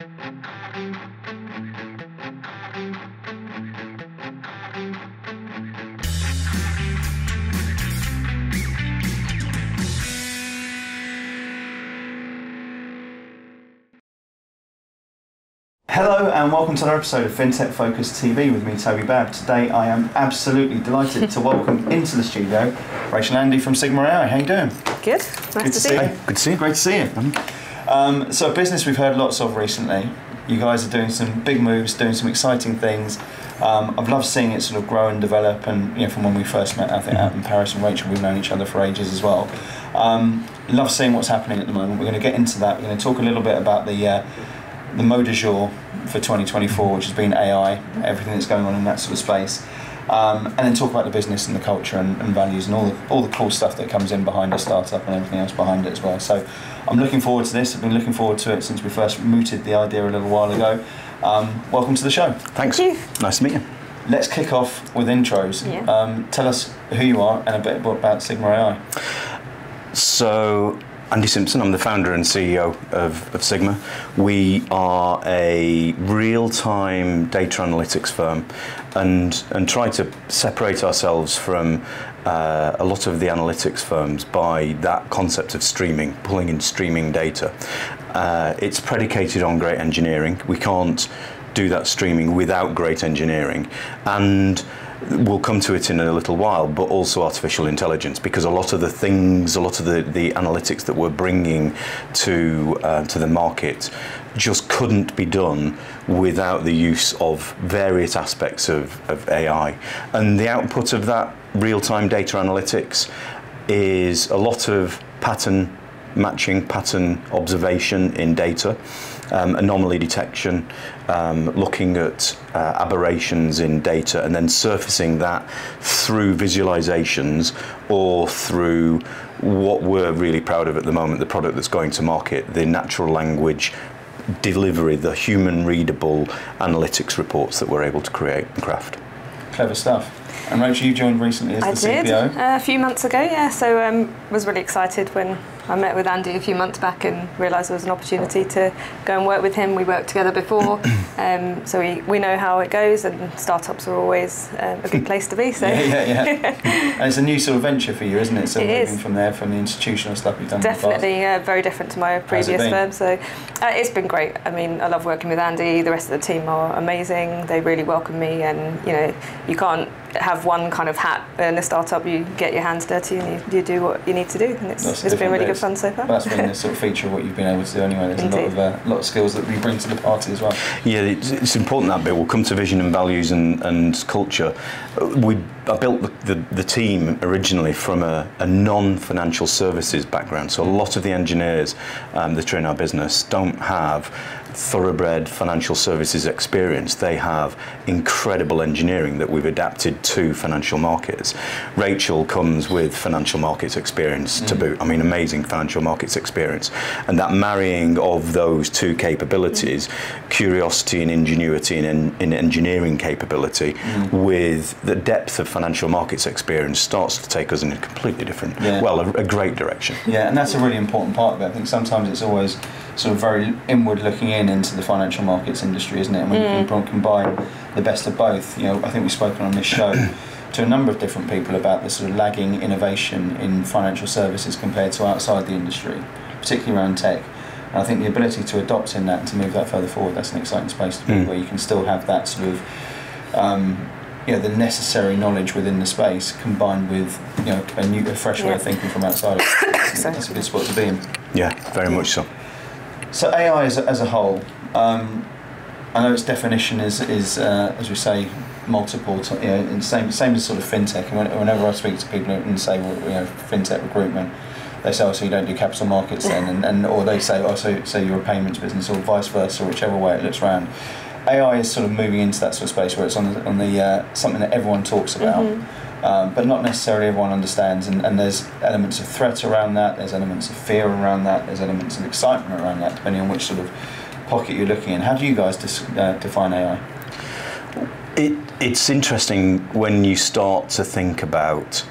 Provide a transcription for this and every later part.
Hello and welcome to another episode of FinTech Focus TV with me, Toby Babb. Today I am absolutely delighted to welcome into the studio Rachel and Andy from Sigma AI. How you doing? Good. Nice to see you. Good to see you. Great to see you. So a business we've heard lots of recently. You guys are doing some big moves, doing some exciting things. I've loved seeing it sort of grow and develop, and from when we first met, I think out in Paris, and Rachel, we've known each other for ages as well. Love seeing what's happening at the moment. We're going to get into that. We're going to talk a little bit about the mot du jour for 2024, which has been AI, everything that's going on in that sort of space, and then talk about the business and the culture and values and all the cool stuff that comes in behind a startup and everything else behind it as well. So I'm looking forward to this. I've been looking forward to it since we first mooted the idea a little while ago. Welcome to the show. Thanks. Thank you. Nice to meet you. Let's kick off with intros. Yeah. Tell us who you are and a bit about Sigma AI. So, Andrew Simpson, I'm the founder and CEO of Sigma. We are a real-time data analytics firm and try to separate ourselves from a lot of the analytics firms by that concept of streaming, pulling in streaming data. It's predicated on great engineering. We can't do that streaming without great engineering, and we'll come to it in a little while, but also artificial intelligence, because a lot of the things, a lot of the analytics that we're bringing to the market just couldn't be done without the use of various aspects of AI. And the output of that real-time data analytics is a lot of pattern matching, pattern observation in data, anomaly detection, looking at aberrations in data, and then surfacing that through visualizations or through what we're really proud of at the moment, the product that's going to market, the natural language delivery, the human-readable analytics reports that we're able to create and craft. Clever stuff. And Rachel, you joined recently as the CPO. I did, a few months ago, yeah. So was really excited when I met with Andy a few months back and realised there was an opportunity to go and work with him. We worked together before, so we know how it goes, and startups are always a good place to be. So. Yeah. And it's a new sort of venture for you, isn't it? So it moving from there, from the institutional stuff you've done definitely, in the past. very different to my previous firm. So it's been great. I mean, I love working with Andy. The rest of the team are amazing. They really welcome me, and you can't have one kind of hat in a startup. You get your hands dirty and you do what you need to do, and it's been really good fun so far. Well, that's been the sort of feature of what you've been able to do anyway. There's a lot of skills that we bring to the party as well. Yeah, it's important, that bit. We'll come to vision and values and culture. I built the team originally from a non-financial services background, so a lot of the engineers that are in our business don't have thoroughbred financial services experience. They have incredible engineering that we've adapted to financial markets. Rachel comes with financial markets experience to boot. I mean, amazing financial markets experience. And that marrying of those two capabilities, curiosity and ingenuity in engineering capability, with the depth of financial markets experience, starts to take us in a completely different, a great direction. Yeah, and that's a really important part of it. I think sometimes it's always sort of very inward looking into the financial markets industry, isn't it? And when you can combine the best of both, I think we've spoken on this show to a number of different people about the sort of lagging innovation in financial services compared to outside the industry, particularly around tech. And I think the ability to adopt in that and to move that further forward, that's an exciting space to be, where you can still have that sort of the necessary knowledge within the space combined with a fresh way of thinking from outside. That's a good spot to be in. Yeah, very much so. So AI as a whole, I know its definition is as we say, multiple. And same as sort of fintech. And whenever I speak to people and say, fintech recruitment, they say, so you don't do capital markets then, or they say, so you're a payments business, or vice versa, or whichever way it looks around. AI is sort of moving into that sort of space where it's on the something that everyone talks about. But not necessarily everyone understands, and there's elements of threat around that, there's elements of fear around that, there's elements of excitement around that, depending on which sort of pocket you're looking in. How do you guys define AI? It's interesting when you start to think about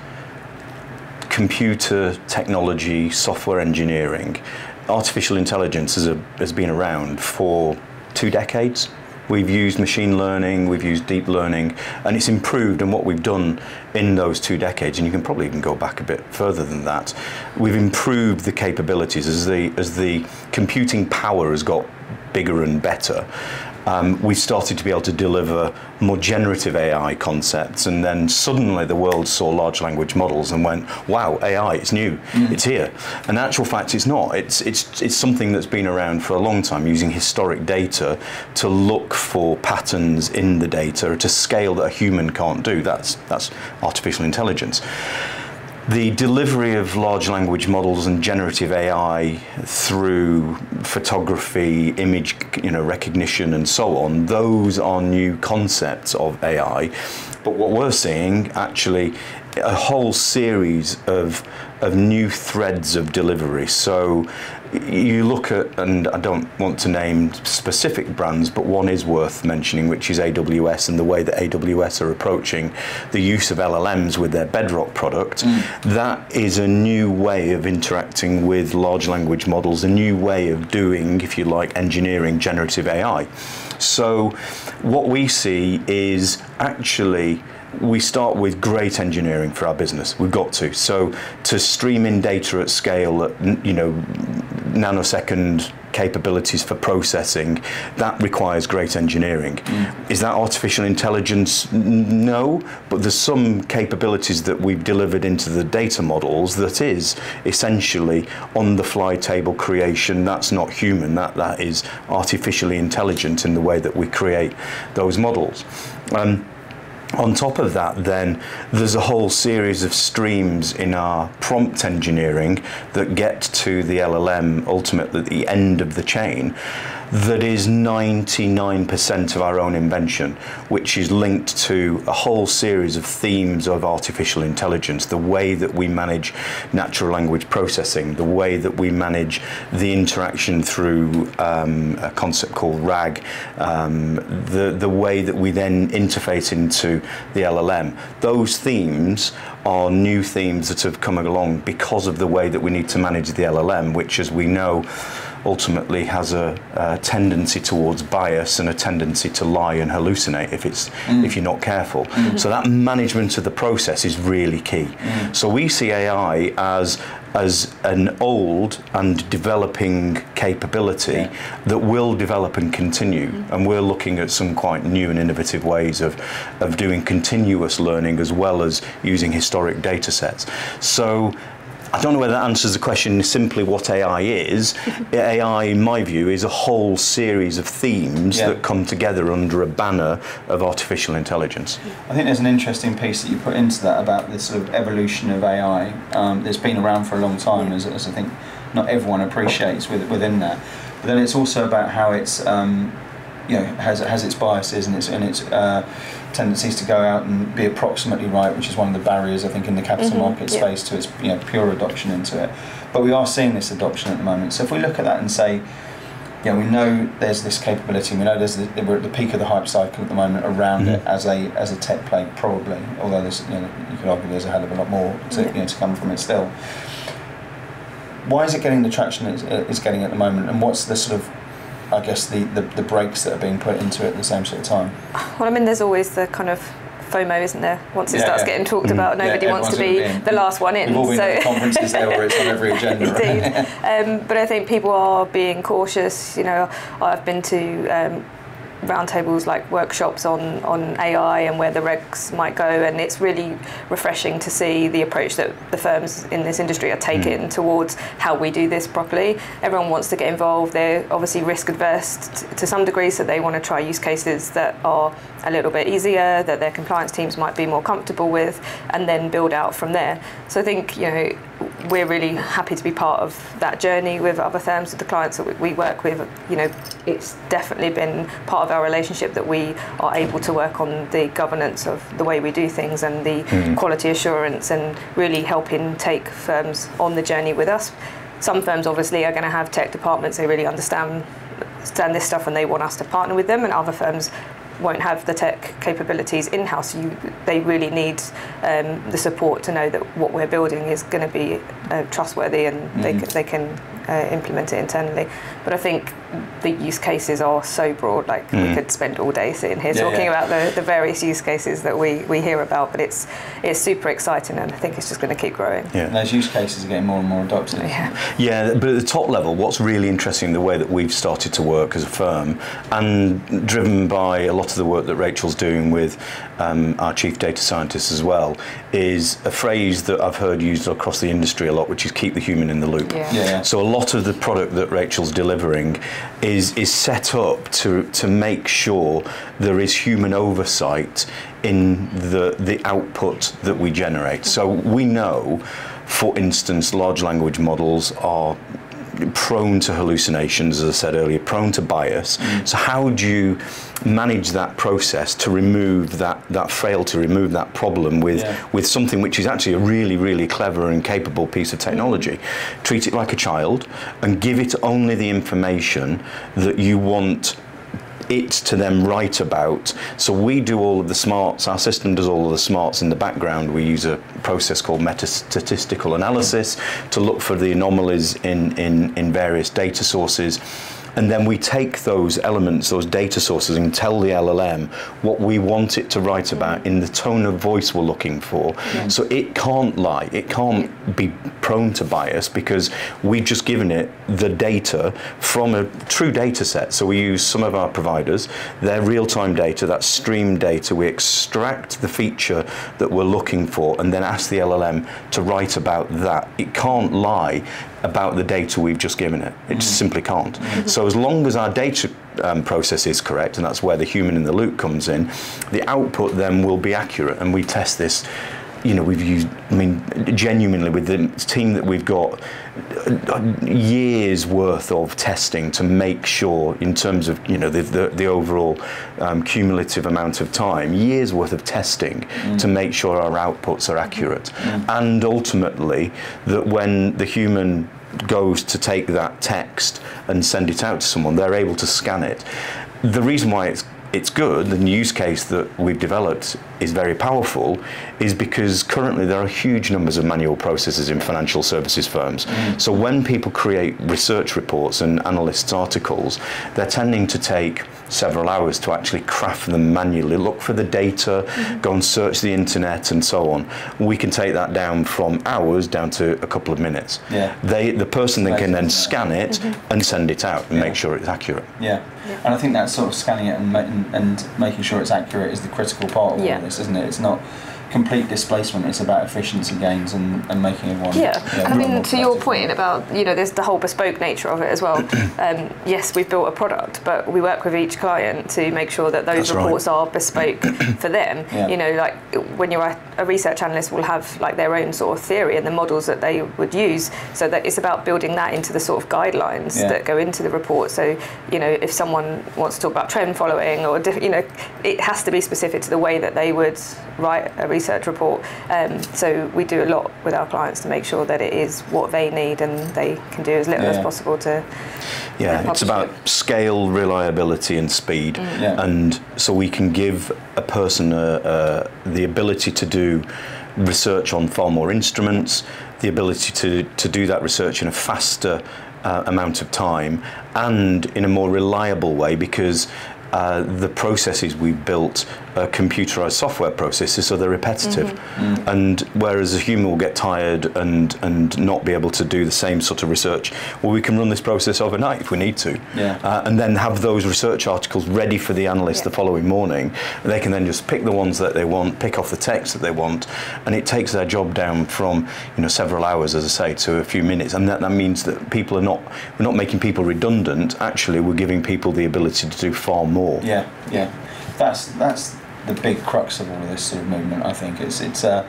computer technology, software engineering. Artificial intelligence has been around for 2 decades. We've used machine learning, we've used deep learning, and it's improved. And what we've done in those 2 decades, and you can probably even go back a bit further than that, we've improved the capabilities as the computing power has got bigger and better. We started to be able to deliver more generative AI concepts, and then suddenly the world saw large language models and went, wow, AI, it's new, it's here. And in actual fact, it's not. It's something that's been around for a long time, using historic data to look for patterns in the data at a scale that a human can't do. That's artificial intelligence. The delivery of large language models and generative AI through photography, image recognition and so on, those are new concepts of AI. But what we're seeing, actually, a whole series of new threads of delivery. So you look at, and I don't want to name specific brands, but one is worth mentioning, which is AWS, and the way that AWS are approaching the use of LLMs with their Bedrock product. That is a new way of interacting with large language models, a new way of doing, if you like, engineering generative AI. So what we see is actually we start with great engineering for our business. We've got to. So to stream in data at scale at, nanosecond capabilities for processing, that requires great engineering. Is that artificial intelligence? No, but there's some capabilities that we've delivered into the data models that is essentially on-the-fly table creation. That's not human, that is artificially intelligent in the way that we create those models. On top of that, then, there's a whole series of streams in our prompt engineering that get to the LLM ultimately at the end of the chain. That is 99% of our own invention, which is linked to a whole series of themes of artificial intelligence, the way that we manage natural language processing, the way that we manage the interaction through a concept called RAG, the way that we then interface into the LLM. Those themes are new themes that have come along because of the way that we need to manage the LLM, which, as we know, ultimately has a tendency towards bias and a tendency to lie and hallucinate if you're not careful. So that management of the process is really key. So we see AI as an old and developing capability that will develop and continue, and we're looking at some quite new and innovative ways of doing continuous learning as well as using historic data sets. So I don't know whether that answers the question simply what AI is. AI, in my view, is a whole series of themes that come together under a banner of artificial intelligence. I think there's an interesting piece that you put into that about this sort of evolution of AI that's been around for a long time, as I think not everyone appreciates within that. But then it's also about how it's has its biases and its tendencies to go out and be approximately right, which is one of the barriers, I think, in the capital market space to its pure adoption into it. But we are seeing this adoption at the moment. So if we look at that and say, we know there's this capability, we know we're at the peak of the hype cycle at the moment around it as a tech play, probably. Although there's, you could argue there's a hell of a lot more to come from it still. Why is it getting the traction it's getting at the moment, and what's the sort of, I guess, the brakes that are being put into it at the same sort of time? Well, I mean, there's always the kind of FOMO, isn't there? Once it starts getting talked about, nobody wants to be the last one in. We've all been at conferences there where it's on every agenda. Indeed. Right? But I think people are being cautious. I've been to roundtables, like workshops on AI and where the regs might go, and it's really refreshing to see the approach that the firms in this industry are taking towards how we do this properly. Everyone wants to get involved. They're obviously risk adverse to some degree, so they want to try use cases that are a little bit easier, that their compliance teams might be more comfortable with, and then build out from there. So I think we're really happy to be part of that journey with other firms, with the clients that we work with. It's definitely been part of our relationship that we are able to work on the governance of the way we do things and the quality assurance, and really helping take firms on the journey with us. Some firms obviously are going to have tech departments, they really understand this stuff and they want us to partner with them, and other firms won't have the tech capabilities in-house. They really need the support to know that what we're building is going to be trustworthy and they can implement it internally. But I think the use cases are so broad. Like we could spend all day sitting here talking about the various use cases that we hear about, but it's super exciting, and I think it's just going to keep growing. And those use cases are getting more and more adopted. Yeah, but at the top level, what's really interesting, the way that we've started to work as a firm, and driven by a lot of the work that Rachel's doing with our chief data scientist as well, is a phrase that I've heard used across the industry a lot, which is keep the human in the loop. So a lot of the product that Rachel's delivering is set up to make sure there is human oversight in the output that we generate. So we know, for instance, large language models are prone to hallucinations, as I said earlier, prone to bias. So how do you manage that process to remove that fail, to remove that problem with something which is actually a really, really clever and capable piece of technology? Treat it like a child and give it only the information that you want it to then write about. So we do all of the smarts, our system does all of the smarts in the background. We use a process called meta-statistical analysis to look for the anomalies in various data sources. And then we take those elements, those data sources, and tell the LLM what we want it to write about in the tone of voice we're looking for. So it can't lie, it can't be prone to bias, because we've just given it the data from a true data set. So we use some of our providers, their real-time data, that streamed data, we extract the feature that we're looking for and then ask the LLM to write about that. It can't lie about the data we've just given it. It just simply can't. So as long as our data process is correct, and that's where the human in the loop comes in, the output then will be accurate. And we test this, you know, we've used, I mean, genuinely with the team that we've got, years worth of testing to make sure, in terms of, you know, the overall cumulative amount of time, years worth of testing to make sure our outputs are accurate. And ultimately, that when the human goes to take that text and send it out to someone, they're able to scan it. The reason why it's good, the use case that we've developed is very powerful, is because currently there are huge numbers of manual processes in financial services firms. So when people create research reports and analysts' articles, they're tending to take several hours to actually craft them manually, look for the data, go and search the internet and so on. We can take that down from hours down to a couple of minutes. The person then can then scan it and send it out and make sure it's accurate. And I think that sort of scanning it and making sure it's accurate is the critical part of all this, isn't it? It's not complete displacement, it's about efficiency gains and making everyone and I mean, to your point about, you know, there's the whole bespoke nature of it as well. Yes, we've built a product, but we work with each client to make sure that those reports are bespoke for them. You know, like when you're a research analyst will have like their own sort of theory and the models that they would use, so that it's about building that into the sort of guidelines that go into the report. So, you know, if someone wants to talk about trend following or, you know, it has to be specific to the way that they would write a research report. So we do a lot with our clients to make sure that it is what they need and they can do as little as possible to it's about scale, reliability and speed. And so we can give a person the ability to do research on far more instruments, the ability to do that research in a faster amount of time and in a more reliable way, because the processes we've built are computerized software processes, so they're repetitive. And whereas a human will get tired and not be able to do the same sort of research, well, we can run this process overnight if we need to. And then have those research articles ready for the analyst the following morning. They can then just pick the ones that they want, pick off the text that they want, and it takes their job down from, you know, several hours, as I say, to a few minutes. And that means that we're not making people redundant. Actually, we're giving people the ability to do far more. That's the big crux of all of this sort of movement. I think it's the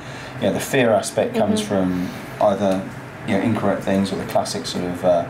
fear aspect comes from either, you know, incorrect things or the classic sort of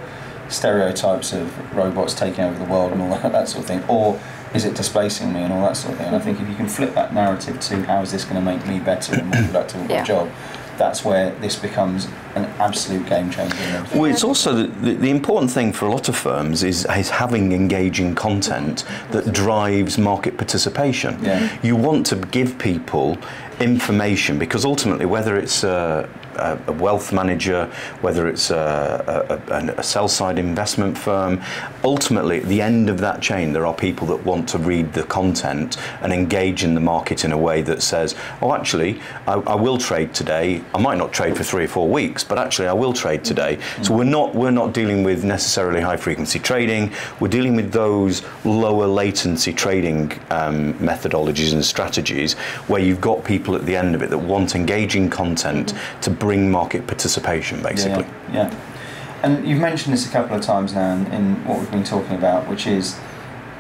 stereotypes of robots taking over the world and all that sort of thing, or is it displacing me and all that sort of thing. And I think if you can flip that narrative to how is this going to make me better and more productive at my job, that's where this becomes an absolute game changer. Well, it's also the important thing for a lot of firms is having engaging content that drives market participation. You want to give people information, because ultimately, whether it's a a wealth manager, whether it's a sell-side investment firm. Ultimately, at the end of that chain, there are people that want to read the content and engage in the market in a way that says, oh, actually, I will trade today. I might not trade for 3 or 4 weeks, but actually I will trade today. So we're not dealing with necessarily high frequency trading. We're dealing with those lower latency trading methodologies and strategies where you've got people at the end of it that want engaging content to bring market participation, basically. Yeah. And you've mentioned this a couple of times now in what we've been talking about, which is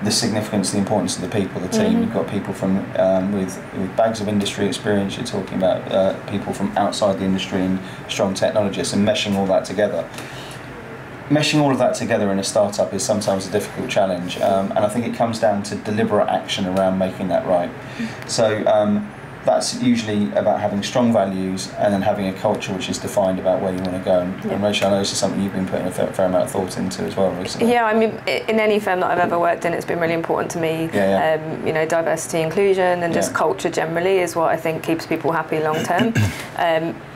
the significance, the importance of the people, the team. You've got people from with bags of industry experience. You're talking about people from outside the industry and strong technologists, and meshing all that together. Meshing all of that together in a startup is sometimes a difficult challenge, and I think it comes down to deliberate action around making that right. So that's usually about having strong values and then having a culture which is defined about where you want to go. And Rachel, I know this is something you've been putting a fair amount of thought into as well recently. Yeah, I mean, in any firm that I've ever worked in, it's been really important to me. You know, diversity, inclusion, and just culture generally is what I think keeps people happy long term.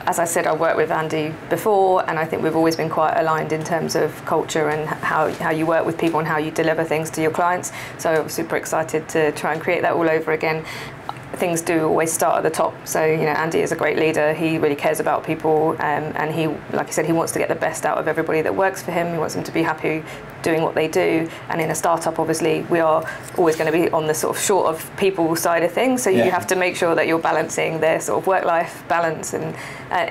As I said, I worked with Andy before, and I think we've always been quite aligned in terms of culture and how you work with people and how you deliver things to your clients. So I'm super excited to try and create that all over again. Things do always start at the top. So, you know, Andy is a great leader. He really cares about people, and he, like I said, he wants to get the best out of everybody that works for him. He wants them to be happy doing what they do. And in a startup, obviously, we are always going to be on the sort of short of people side of things. So you have to make sure that you're balancing their sort of work-life balance. And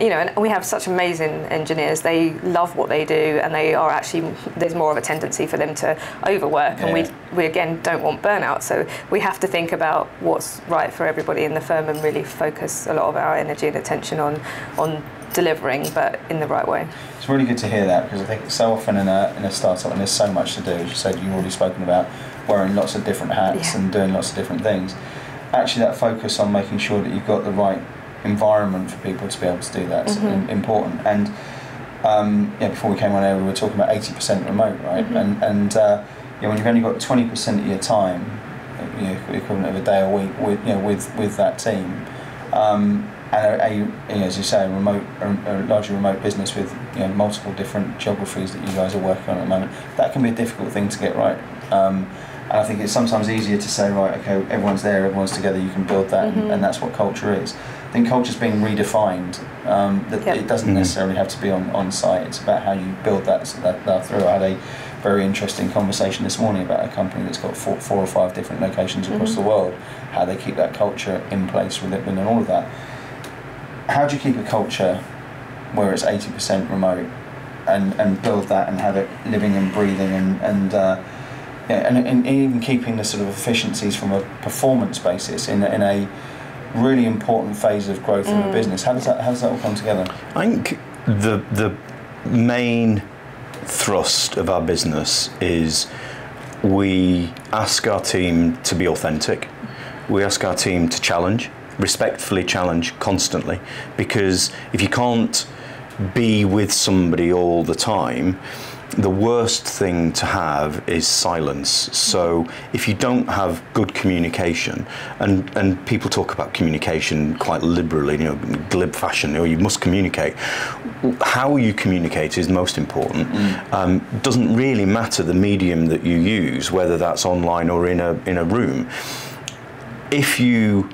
you know, and we have such amazing engineers. They love what they do, and they are actually, there's more of a tendency for them to overwork. And we again don't want burnout. So we have to think about what's right for everybody in the firm and really focus a lot of our energy and attention on delivering, but in the right way. It's really good to hear that, because I think so often in a startup, and there's so much to do, as you said, you've already spoken about wearing lots of different hats and doing lots of different things. Actually, that focus on making sure that you've got the right environment for people to be able to do that is important. And before we came on air, we were talking about 80% remote, right? And when you've only got 20% of your time, the equivalent of a day a week with that team, and as you say, a largely remote business with multiple different geographies that you guys are working on at the moment, that can be a difficult thing to get right. And I think it's sometimes easier to say, right, okay, everyone's there, everyone's together, you can build that, and that's what culture is. I think culture's being redefined. That it doesn't necessarily have to be on site. It's about how you build that through. I had a very interesting conversation this morning about a company that's got four or five different locations across the world, how they keep that culture in place with it and all of that. How do you keep a culture where it's 80% remote and build that and have it living and breathing and even keeping the sort of efficiencies from a performance basis in a really important phase of growth of a business? How does that all come together? I think the main thrust of our business is we ask our team to be authentic. We ask our team to challenge, respectfully challenge constantly, because if you can't be with somebody all the time, the worst thing to have is silence. So if you don't have good communication, and people talk about communication quite liberally, glib fashion, you must communicate. How you communicate is most important. Doesn't really matter the medium that you use, whether that's online or in a room. If you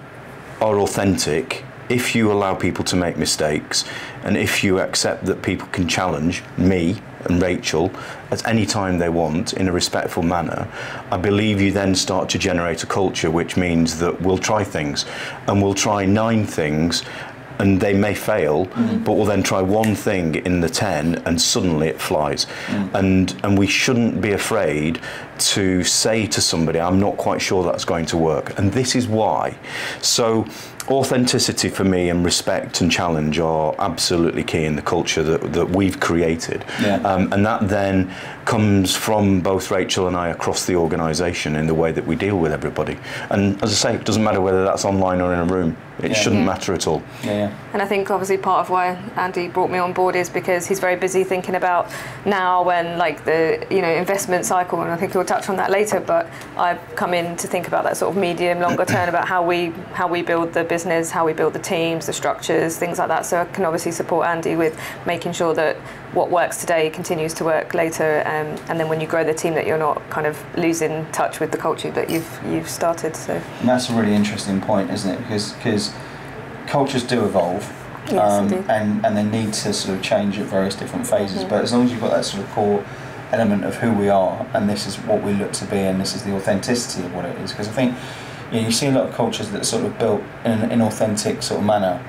are authentic, if you allow people to make mistakes, and if you accept that people can challenge me and Rachel at any time they want in a respectful manner, I believe you then start to generate a culture which means that we'll try things, and we'll try 9 things, and they may fail, but we'll then try 1 thing in the 10 and suddenly it flies. And we shouldn't be afraid to say to somebody, I'm not quite sure that's going to work, and this is why. So authenticity for me and respect and challenge are absolutely key in the culture that we've created. And that then comes from both Rachel and I across the organisation in the way that we deal with everybody. And as I say, it doesn't matter whether that's online or in a room. It shouldn't matter at all. And I think obviously part of why Andy brought me on board is because he's very busy thinking about now when like the investment cycle, and I think he'll touch on that later, but I've come in to think about that sort of medium, longer term, about how we build the business, how we build the teams, the structures, things like that. So I can obviously support Andy with making sure that what works today continues to work later, and then when you grow the team, that you're not kind of losing touch with the culture that you've started. So and that's a really interesting point, isn't it? Because cultures do evolve. Yes, and they need to sort of change at various different phases, but as long as you've got that sort of core element of who we are, and this is what we look to be, and this is the authenticity of what it is, because I think you see a lot of cultures that are sort of built in an inauthentic sort of manner,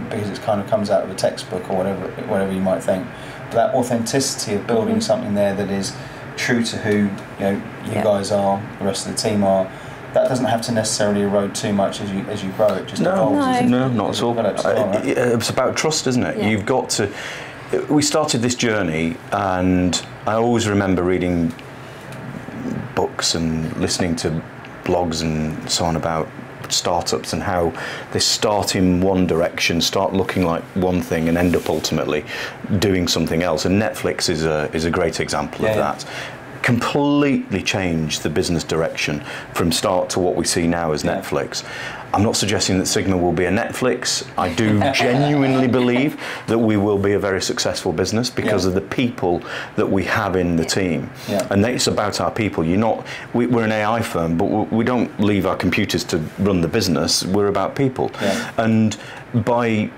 because it kind of comes out of a textbook or whatever you might think, but that authenticity of building something there that is true to who you guys are, the rest of the team are, that doesn't have to necessarily erode too much as you grow. It just evolves. No, not at all. Right? It's about trust, isn't it? Yeah. You've got to. We started this journey, and I always remember reading books and listening to blogs and so on about startups and how they start in one direction, start looking like one thing, and end up ultimately doing something else. And Netflix is a great example of that. Completely changed the business direction from start to what we see now as Netflix. I'm not suggesting that Sigma will be a Netflix. I do genuinely believe that we will be a very successful business because of the people that we have in the team. And it's about our people. We're an AI firm, but we don't leave our computers to run the business. We're about people. And by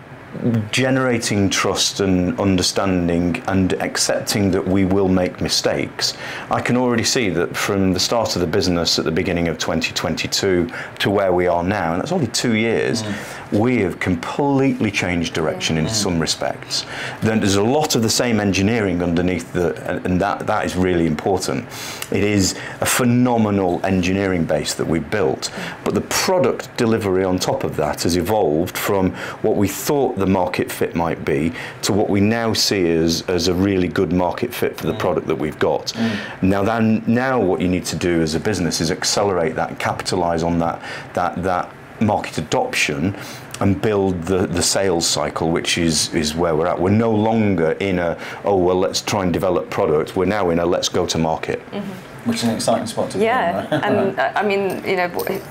generating trust and understanding and accepting that we will make mistakes, I can already see that from the start of the business at the beginning of 2022 to where we are now, and that's only 2 years, we have completely changed direction in some respects. Then there's a lot of the same engineering underneath, and that is really important. It is a phenomenal engineering base that we've built, but the product delivery on top of that has evolved from what we thought the market fit might be to what we now see as a really good market fit for the product that we've got. Now what you need to do as a business is accelerate that, capitalize on that market adoption, and build the sales cycle, which is where we're at. We're no longer in let's try and develop product. We're now in a let's go to market. Which is an exciting spot to be in, right? And I mean,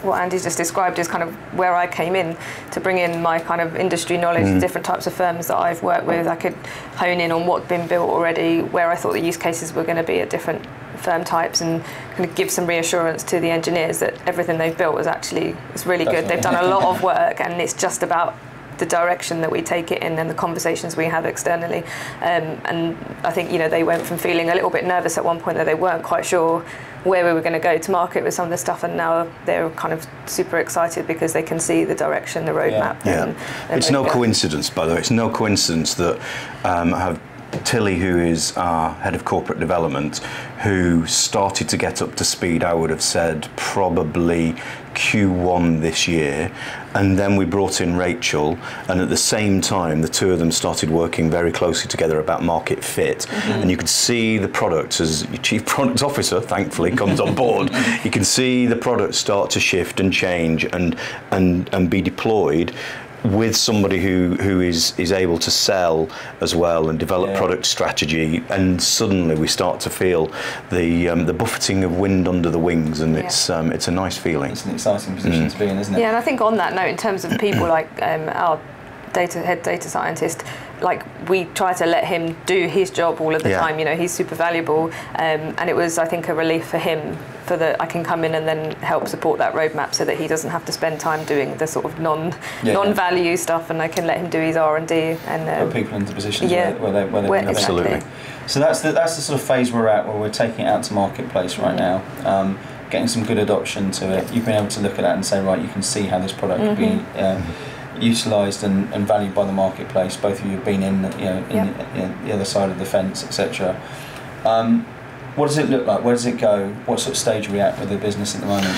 what Andy's just described is kind of where I came in to bring in my kind of industry knowledge, different types of firms that I've worked with. I could hone in on what's been built already, where I thought the use cases were going to be at different firm types, and kind of give some reassurance to the engineers that everything they've built is really good. They've done a lot of work, and it's just about the direction that we take it in and the conversations we have externally. And I think they went from feeling a little bit nervous at one point that they weren't quite sure where we were going to go to market with some of this stuff, and now they're kind of super excited because they can see the direction, the roadmap. It's no coincidence, by the way. It's no coincidence that I have Tilly, who is our head of corporate development, who started to get up to speed, I would have said, probably Q1 this year. And then we brought in Rachel, and at the same time, the two of them started working very closely together about market fit. And you could see the product, as your chief product officer, thankfully, comes on board, you can see the product start to shift and change and be deployed with somebody who is able to sell as well and develop product strategy, and suddenly we start to feel the buffeting of wind under the wings, and it's a nice feeling. It's an exciting position to be in, isn't it? Yeah, and I think on that note, in terms of people like our head data scientist, like we try to let him do his job all of the time. He's super valuable, and it was, I think, a relief for him I can come in and then help support that roadmap so that he doesn't have to spend time doing the sort of non-value stuff, and I can let him do his R&D and put people into positions where they absolutely. So that's the sort of phase we're at, where we're taking it out to marketplace right now, getting some good adoption to it. You've been able to look at that and say, right, you can see how this product could be utilised and valued by the marketplace. Both of you have been in the other side of the fence, etc. What does it look like? Where does it go? What sort of stage are we at with the business at the moment?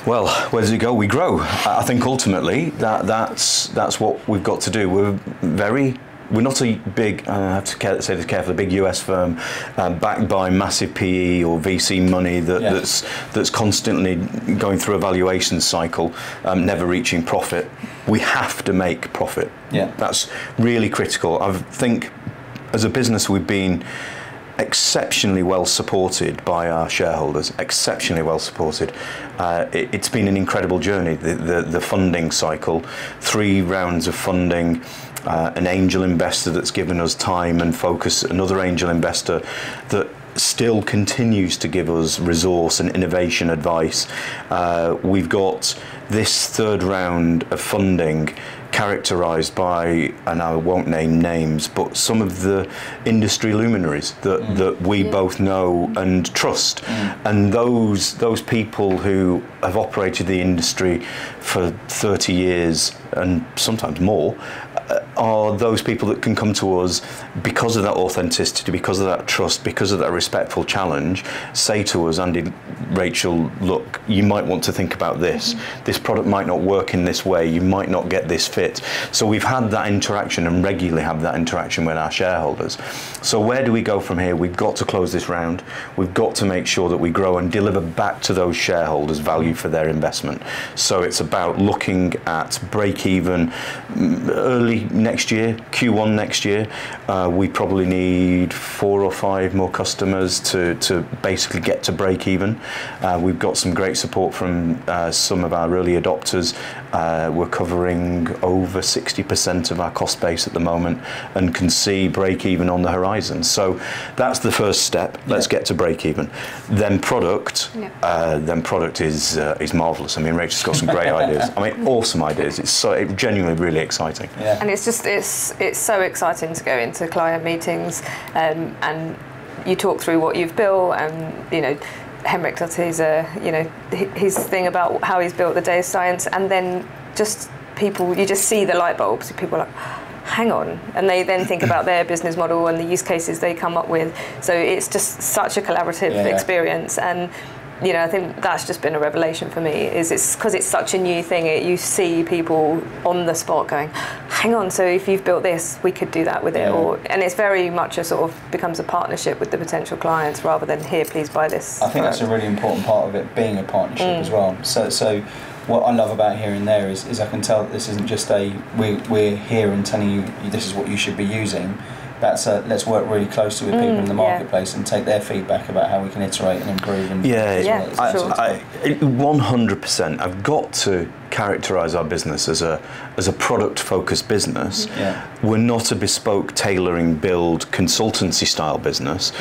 Well, where does it go? We grow. I think ultimately that's what we've got to do. We're not a big, I have to say this carefully, a big US firm backed by massive PE or VC money that's constantly going through a valuation cycle, never reaching profit. We have to make profit. That's really critical. I think as a business we've been exceptionally well supported by our shareholders, exceptionally well supported. It's been an incredible journey, the funding cycle, 3 rounds of funding, an angel investor that's given us time and focus, another angel investor that still continues to give us resource and innovation advice. We've got this 3rd round of funding characterised by, and I won't name names, but some of the industry luminaries that we both know and trust. And those people who have operated the industry for 30 years and sometimes more are those people that can come to us because of that authenticity, because of that trust, because of that respectful challenge, say to us, Andy, Rachel, look, you might want to think about this. This product might not work in this way. You might not get this fit. So we've had that interaction and regularly have that interaction with our shareholders. So where do we go from here? We've got to close this round. We've got to make sure that we grow and deliver back to those shareholders value for their investment. So it's about looking at break even early next year, Q1 next year. We probably need 4 or 5 more customers to basically get to break even. We've got some great support from some of our early adopters. We're covering over 60% of our cost base at the moment and can see break even on the horizon. So that's the first step. Let's get to break even. Then product. Then product is marvelous. I mean, Rachel's got some great ideas. I mean, awesome ideas. It's genuinely really exciting. And it's so exciting to go into client meetings and you talk through what you've built, and you know, Henrik does his his thing about how he's built the data science, and then just people, you just see the light bulbs. People are like, hang on, and they then think about their business model and the use cases they come up with. So it's just such a collaborative experience, and you know, I think that's just been a revelation for me. Is it's because it's such a new thing. You see people on the spot going, hang on, so if you've built this, we could do that with it, and it's very much a sort of becomes a partnership with the potential clients rather than here, please buy this. I think that's a really important part of it being a partnership as well. So what I love about hearing there is I can tell that this isn't just we're here and telling you this is what you should be using. That's let's work really closely with people in the marketplace and take their feedback about how we can iterate and improve. And 100%. I've got to characterise our business as a product-focused business. We're not a bespoke tailoring, build, consultancy style business.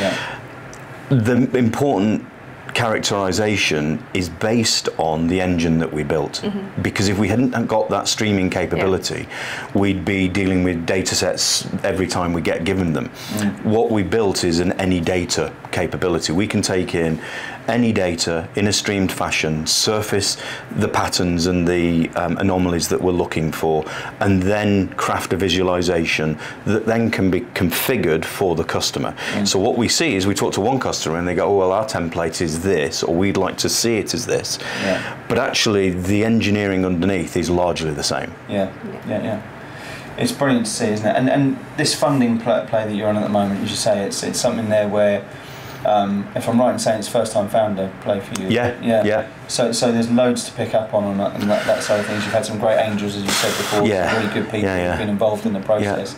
The important characterization is based on the engine that we built, because if we hadn't got that streaming capability, we'd be dealing with data sets every time we get given them. What we built is an any data capability. We can take in any data in a streamed fashion, surface the patterns and the anomalies that we're looking for, and then craft a visualization that then can be configured for the customer. So what we see is we talk to one customer and they go, oh, well, our template is this, or we'd like to see it as this. But actually the engineering underneath is largely the same. It's brilliant to see, isn't it? And this funding play that you're on at the moment, as you say, it's something there where if I'm right in saying it's first time founder play for you. So there's loads to pick up on that side of things. You've had some great angels, as you said before, some really good people who've been involved in the process.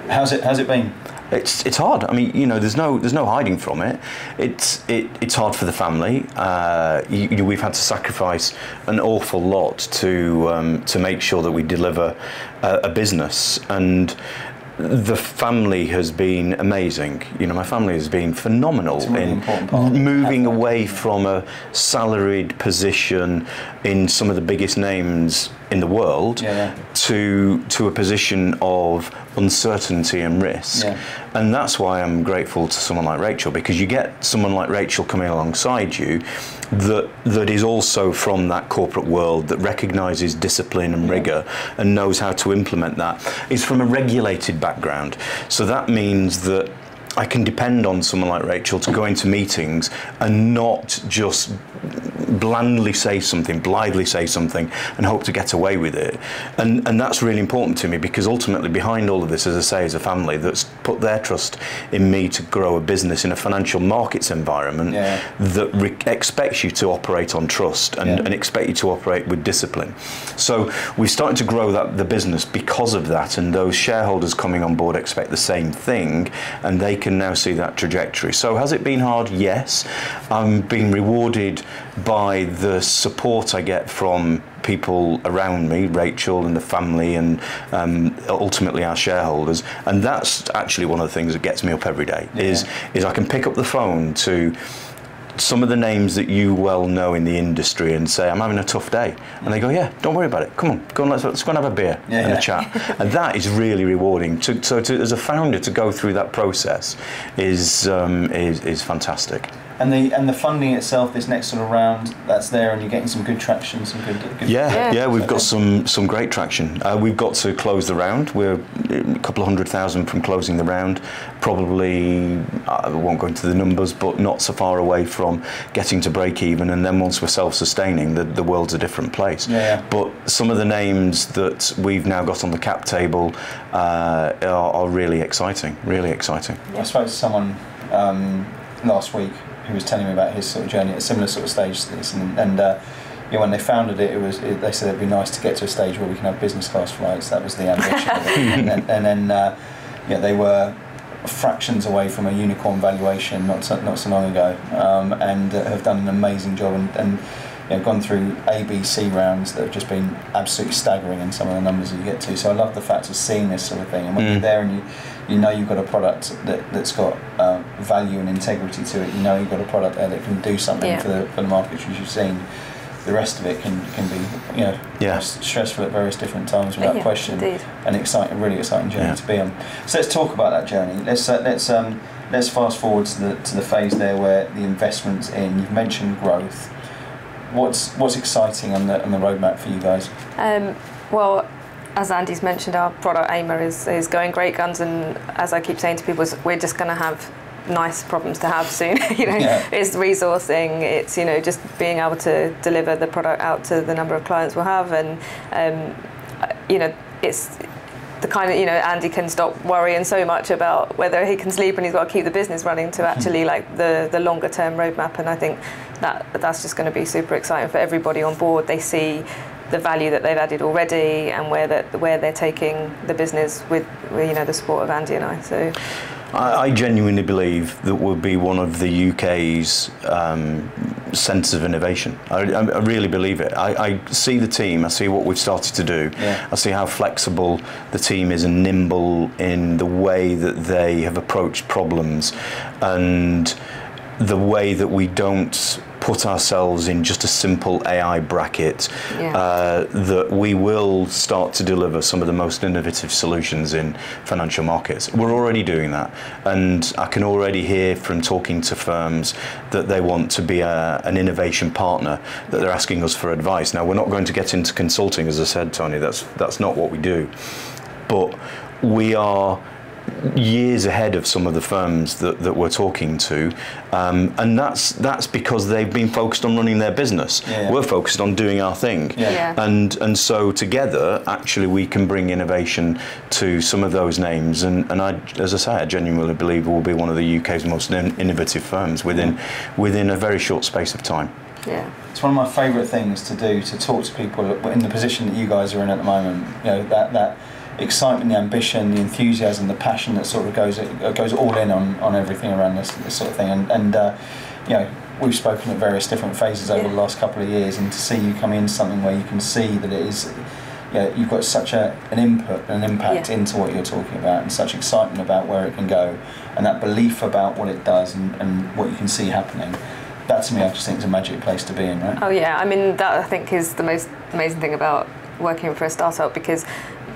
How's it been? It's hard. I mean, you know, there's no hiding from it. It's hard for the family. We've had to sacrifice an awful lot to make sure that we deliver a business, and the family has been amazing. You know, my family has been phenomenal in moving away from a salaried position in some of the biggest names in the world to a position of uncertainty and risk. And that's why I'm grateful to someone like Rachel, because you get someone like Rachel coming alongside you that is also from that corporate world, that recognises discipline and rigour and knows how to implement that. Is from a regulated background. So that means that I can depend on someone like Rachel to go into meetings and not just blindly say something and hope to get away with it. And that's really important to me, because ultimately behind all of this, as I say, is a family that's put their trust in me to grow a business in a financial markets environment that expects you to operate on trust and expect you to operate with discipline. So we're starting to grow the business because of that, and those shareholders coming on board expect the same thing, and they can now see that trajectory. So has it been hard? Yes. I'm being rewarded by the support I get from people around me, Rachel and the family, and ultimately our shareholders. And that's actually one of the things that gets me up every day, is I can pick up the phone to some of the names that you well know in the industry and say, I'm having a tough day. And they go, yeah, don't worry about it. Come on, go on, let's go and have a beer and a chat. And that is really rewarding. As a founder, to go through that process is fantastic. And the funding itself, this next sort of round, that's there, and you're getting some good traction, some good. Yeah, we've got some great traction. We've got to close the round. We're a couple of 100,000 from closing the round. Probably, I won't go into the numbers, but not so far away from getting to break even. And then once we're self-sustaining, the world's a different place. But some of the names that we've now got on the cap table are really exciting. Really exciting. I spoke to someone last week who was telling me about his sort of journey at a similar sort of stage to this, and when they founded it, they said it'd be nice to get to a stage where we can have business class flights. That was the ambition of it. and then they were fractions away from a unicorn valuation not so long ago, and have done an amazing job and gone through ABC rounds that have just been absolutely staggering in some of the numbers that you get to. So I love the fact of seeing this sort of thing, and when you're there and you know you've got a product that's got value and integrity to it, you know you've got a product there that can do something for the markets, which you've seen. The rest of it can be stressful at various different times, without question. Indeed. An really exciting journey to be on. So let's talk about that journey. Let's fast forward to the phase there where the investment's in. You've mentioned growth. What's exciting on the roadmap for you guys? Well, as Andy's mentioned, our product Aimer is going great guns, and as I keep saying to people, we're just going to have nice problems to have soon. It's resourcing, it's just being able to deliver the product out to the number of clients we'll have, and it's the kind of Andy can stop worrying so much about whether he can sleep and he's got to keep the business running, to actually like the longer term roadmap. And I think that's just going to be super exciting for everybody on board. They see the value that they've added already, and where they're taking the business with the support of Andy and I. So I genuinely believe that we'll be one of the UK's centres of innovation. I really believe it. I see the team, I see what we've started to do, I see how flexible the team is and nimble in the way that they have approached problems, and the way that we don't put ourselves in just a simple AI bracket, that we will start to deliver some of the most innovative solutions in financial markets. We're already doing that, and I can already hear from talking to firms that they want to be an innovation partner, that they're asking us for advice. Now, we're not going to get into consulting, as I said, Tony, that's not what we do, but we are years ahead of some of the firms that we're talking to, and that's because they've been focused on running their business. We're focused on doing our thing, and so together actually we can bring innovation to some of those names, and as I say, I genuinely believe we'll be one of the UK's most innovative firms within a very short space of time. It's one of my favourite things to do, to talk to people in the position that you guys are in at the moment. That excitement, the ambition, the enthusiasm, the passion that sort of goes all in on everything around this sort of thing. And we've spoken at various different phases over the last couple of years, and to see you come into something where you can see that it is, you've got such an input and an impact into what you're talking about, and such excitement about where it can go, and that belief about what it does and what you can see happening. That, to me, I just think is a magic place to be in, right? Oh yeah, I mean, that I think is the most amazing thing about working for a startup, because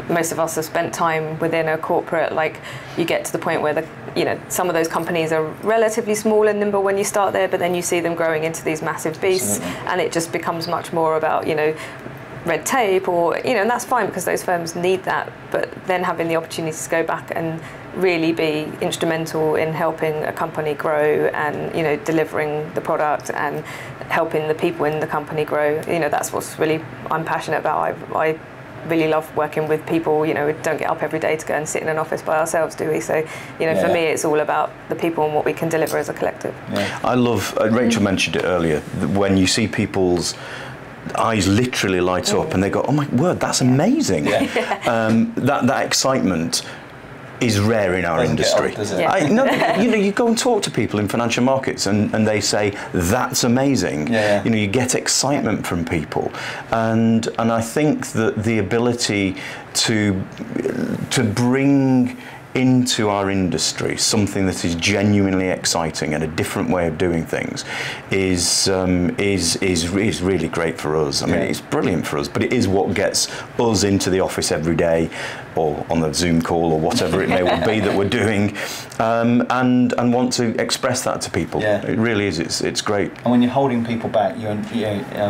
most of us have spent time within a corporate, like you get to the point where some of those companies are relatively small and nimble when you start there, but then you see them growing into these massive beasts. Absolutely. And it just becomes much more about red tape, or and that's fine because those firms need that, but then having the opportunity to go back and really be instrumental in helping a company grow, and delivering the product and helping the people in the company grow, that's what's really I'm passionate about. I really love working with people. We don't get up every day to go and sit in an office by ourselves, do we? So for me it's all about the people and what we can deliver as a collective. I love, Rachel mentioned it earlier, when you see people's eyes literally light up and they go, oh my word, that's amazing. That excitement is rare in our industry. Get old, does it? No, you know, you go and talk to people in financial markets, and they say that's amazing. Yeah. You know, you get excitement from people, and I think that the ability to bring into our industry something that is genuinely exciting and a different way of doing things is really great for us. I mean, it's brilliant for us, but it is what gets us into the office every day, or on the Zoom call, or whatever it may well be that we're doing, and want to express that to people. Yeah. It really is. It's great. And when you're holding people back, you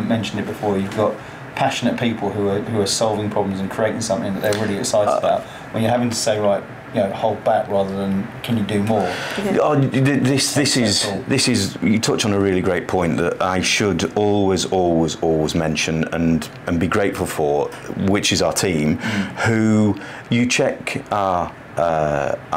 mentioned it before. You've got passionate people who are solving problems and creating something that they're really excited about. When you're having to say, right, you know, hold back rather than can you do more? Yeah. Oh, this is you touch on a really great point that I should always mention and be grateful for, which is our team, who you check our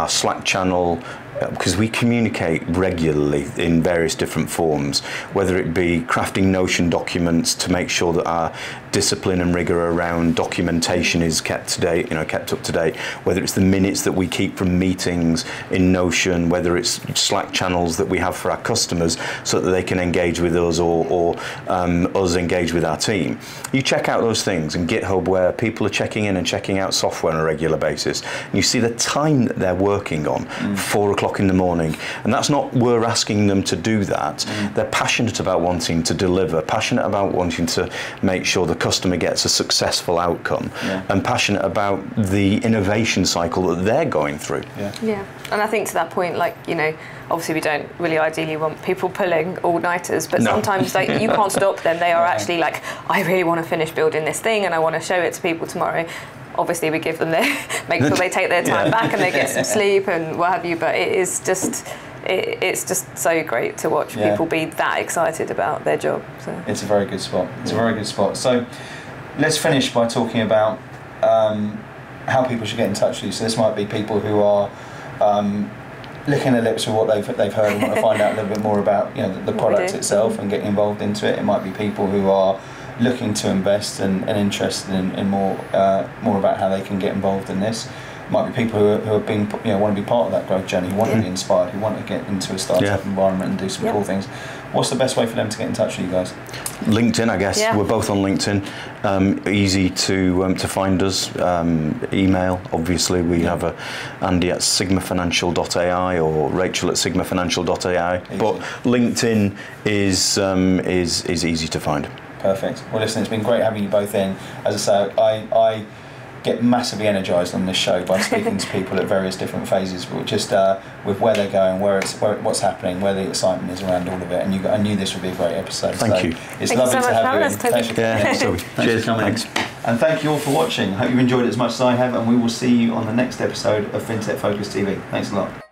Slack channel, because we communicate regularly in various different forms, whether it be crafting Notion documents to make sure that our discipline and rigor around documentation is kept up to date, whether it's the minutes that we keep from meetings in Notion, whether it's Slack channels that we have for our customers so that they can engage with us, or us engage with our team. You check out those things in GitHub, where people are checking in and checking out software on a regular basis, and you see the time that they're working on, 4 o'clock in the morning, and that's not we're asking them to do that. They're passionate about wanting to deliver, passionate about wanting to make sure the customer gets a successful outcome, and passionate about the innovation cycle that they're going through. Yeah, and I think to that point, like, you know, obviously we don't really ideally want people pulling all-nighters, but sometimes like you can't stop them. They are actually like, I really want to finish building this thing and I want to show it to people tomorrow. Obviously we give them make sure they take their time back and they get some sleep and what have you, but it's just so great to watch people be that excited about their job. So. It's a very good spot. It's a very good spot. So let's finish by talking about how people should get in touch with you. So this might be people who are licking their lips with what they've heard and want to find out a little bit more about, you know, the product itself and getting involved into it. It might be people who are looking to invest and interested in more about how they can get involved in this. It might be people who have been, you know, want to be part of that growth journey, who want to be inspired, who want to get into a startup environment and do some cool things. What's the best way for them to get in touch with you guys? LinkedIn, I guess. We're both on LinkedIn. Easy to find us. Email, obviously. We have Andy at sigmafinancial.ai or Rachel at sigmafinancial.ai. But LinkedIn is easy to find. Perfect. Well, listen, it's been great having you both in. As I say, I get massively energised on this show by speaking to people at various different phases, just with where they're going, what's happening, where the excitement is around all of it. And I knew this would be a great episode. Thank you. It's lovely to have you in. Thanks, Toby. Cheers. Thanks. And thank you all for watching. I hope you've enjoyed it as much as I have, and we will see you on the next episode of FinTech Focus TV. Thanks a lot.